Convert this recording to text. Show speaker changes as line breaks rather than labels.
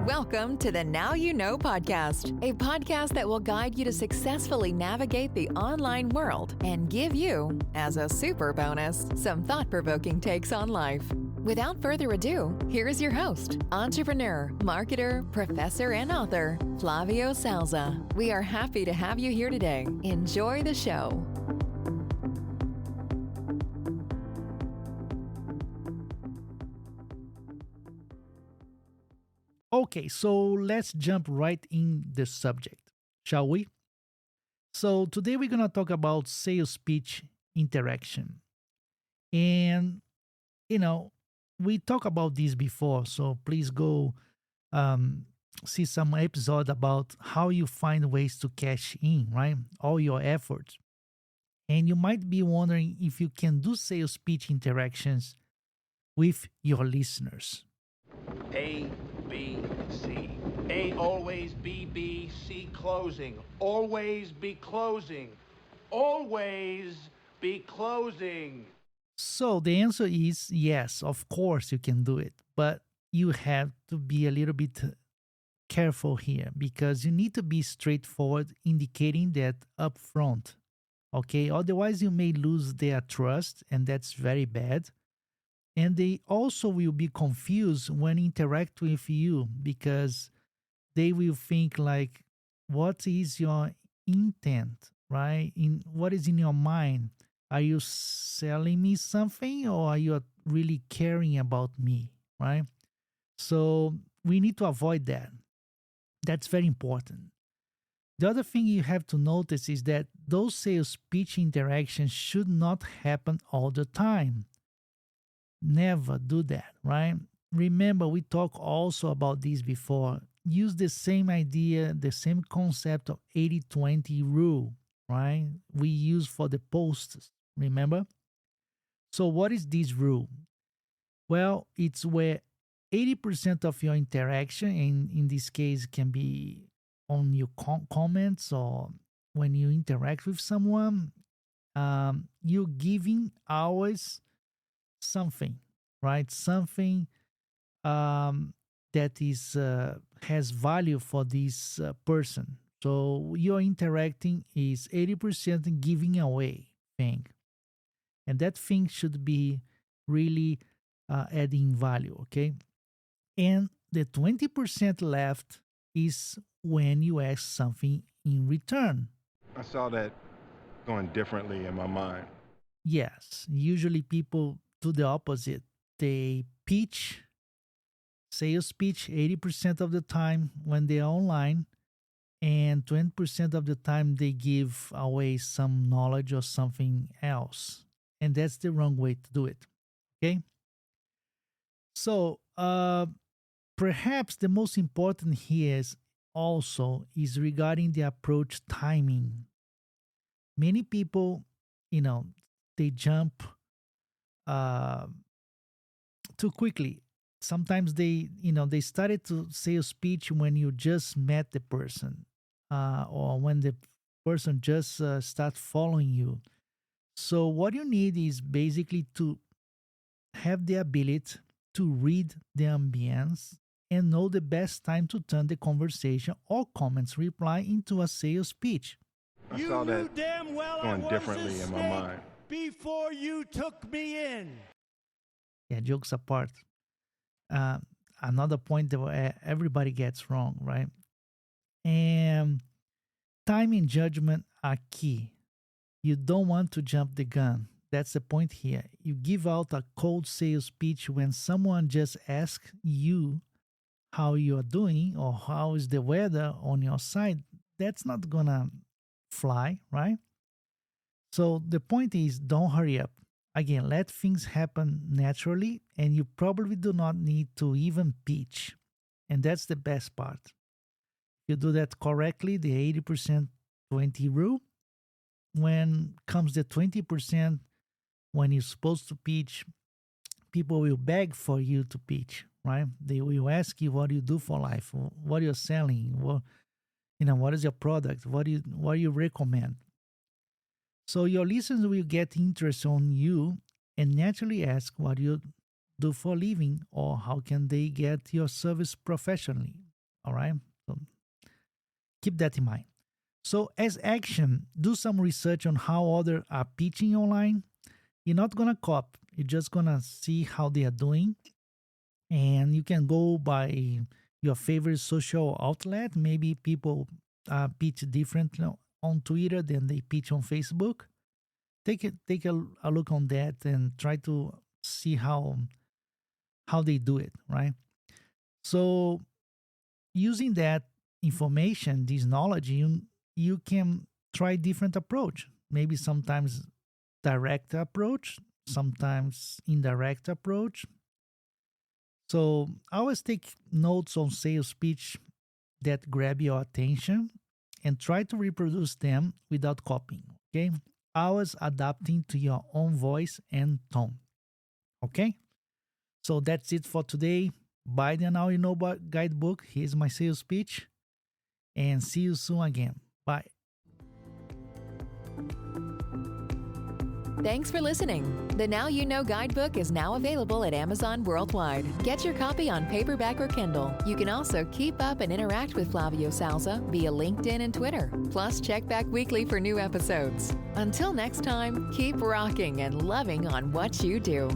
Welcome to the Now You Know podcast, a podcast that will guide you to successfully navigate the online world and give you, as a super bonus, some thought-provoking takes on life. Without further ado, here is your host, entrepreneur, marketer, professor, and author, Flavio Salza. We are happy to have you here today. Enjoy the show.
Okay, so let's jump right in the subject, shall we? So today we're going to talk about sales pitch interaction. And, you know, we talked about this before, so please go um, see some episode about how you find ways to cash in, right? All your efforts. And you might be wondering if you can do sales pitch interactions with your listeners.
A, B, C. A always B, B, C closing. Always be closing. Always be closing.
So the answer is yes, of course you can do it, but you have to be a little bit careful here because you need to be straightforward, indicating that upfront. Okay, otherwise you may lose their trust, and that's very bad. And they also will be confused when interact with you because they will think like, what is your intent, right? In what is in your mind? Are you selling me something, or are you really caring about me, right? So we need to avoid that. That's very important. The other thing you have to notice is that those sales pitch interactions should not happen all the time. Never do that, right? Remember, we talked also about this before. Use the same idea, the same concept of 80-20 rule, right? We use for the posts, remember? So, what is this rule? Well, it's where 80% of your interaction, and in this case, can be on your comments or when you interact with someone, you're giving always something, right? Something that is has value for this person. So your interacting is 80% giving away thing, and that thing should be really adding value. Okay, and the 20% left is when you ask something in return.
I saw that going differently in my mind.
Yes, usually people do the opposite. They pitch, sales pitch 80% of the time when they are online, and 20% of the time they give away some knowledge or something else. And that's the wrong way to do it. Okay? So, perhaps the most important here is regarding the approach timing. Many people, they jump uh, too quickly. Sometimes they started to say a speech when you just met the person, or when the person just start following you. So what you need is basically to have the ability to read the ambience and know the best time to turn the conversation or comments reply into a sales pitch.
I saw that going differently in my mind.
Before you took me in.
Yeah, jokes apart. Another point that everybody gets wrong, right? And time and judgment are key. You don't want to jump the gun. That's the point here. You give out a cold sales pitch when someone just asks you how you are doing or how is the weather on your side. That's not gonna fly, right? So the point is, don't hurry up. Again, let things happen naturally, and you probably do not need to even pitch. And that's the best part. You do that correctly, the 80% 20 rule. When comes the 20%, when you're supposed to pitch, people will beg for you to pitch, right? They will ask you what you do for life, what you're selling, what is your product, what you recommend. So your listeners will get interest on you and naturally ask what you do for a living or how can they get your service professionally. All right. So keep that in mind. So as action, do some research on how others are pitching online. You're not gonna copy. You're just gonna see how they are doing, and you can go by your favorite social outlet. Maybe people pitch differently on Twitter than they pitch on Facebook. Take a look on that and try to see how they do it, right? So using that information, this knowledge, you can try different approach. Maybe sometimes direct approach, sometimes indirect approach. So always take notes on sales pitch that grab your attention and try to reproduce them without copying. Okay, always adapting to your own voice and tone. Okay, so that's it for today. Buy the Now You Know guidebook. Here's my sales pitch, and see you soon again. Bye.
Thanks for listening. The Now You Know guidebook is now available at Amazon worldwide. Get your copy on paperback or Kindle. You can also keep up and interact with Flavio Salza via LinkedIn and Twitter. Plus, check back weekly for new episodes. Until next time, keep rocking and loving on what you do.